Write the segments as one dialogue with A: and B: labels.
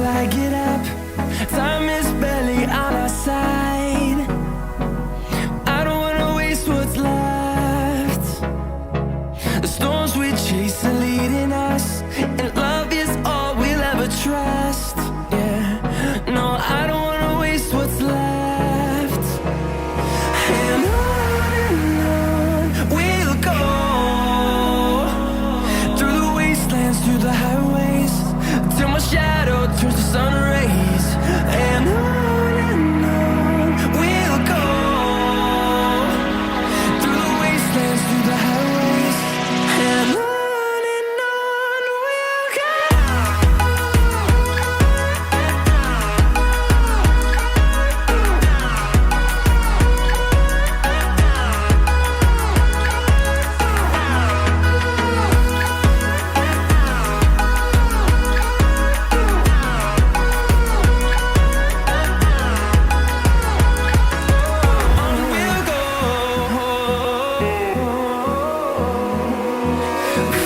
A: I get up. Time is barely on our side. I don't wanna waste what's left. The storms we chase are leading us, and love is all we'll ever trust. Yeah, no, I don't wanna waste what's left. And on we'll go, through the wastelands, through the highways, till my shadow turns to sun rays. And on we'll go, through the wastelands, through the highways, and on we'll go.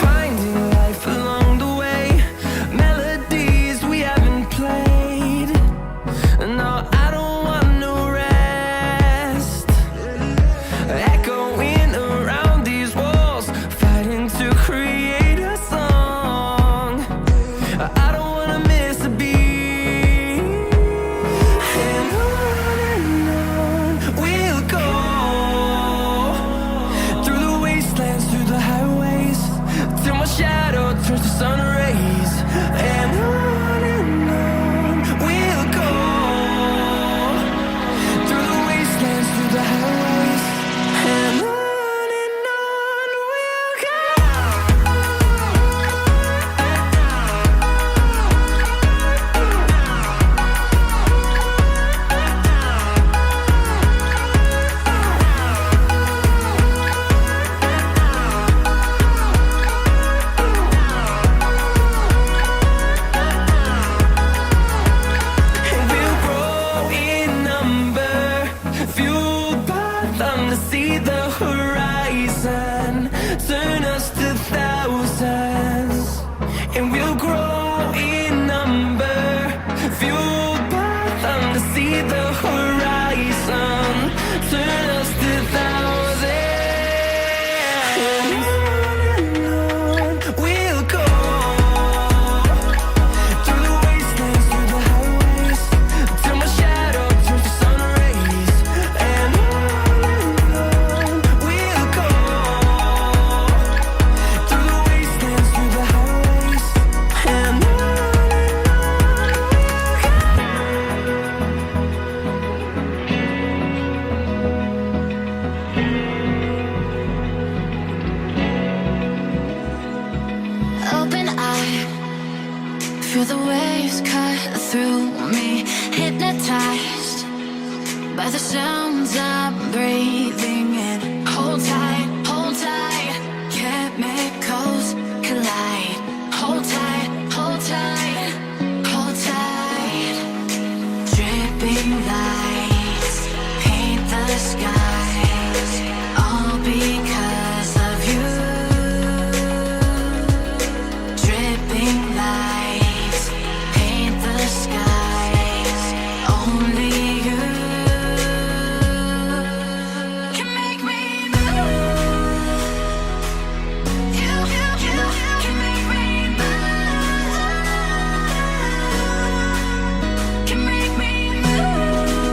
A: Finding life along the way, melodies we haven't played. No, I don't want no rest. Echoing around these walls, fighting to create a song. I don't wanna miss a beat. And on we'll go, through the wastelands, through the highways, till my shadow turns to sun rays. And on we'll go, through the wastelands, through the highways, and on we'll go. And we'll grow in number, fueled by them to see the horizon, turn us to thousands. And we'll grow in number, fueled by them to see the horizon, turn us to thousands. And on we'll go, through the wastelands, through the highways, till my shadow turns to sun rays. And on we'll go, through the wastelands, through the highways, and on we'll go.
B: Open eye, feel the waves cut through me, hypnotized by the sounds I'm breathing in. Hold tight, chemicals collide. Hold tight, hold tight, hold tight. Dripping lights paint the skies, all because of you. Dripping lights paint the skies, only you can make me move. You can make me move. Can make me move.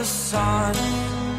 A: sun.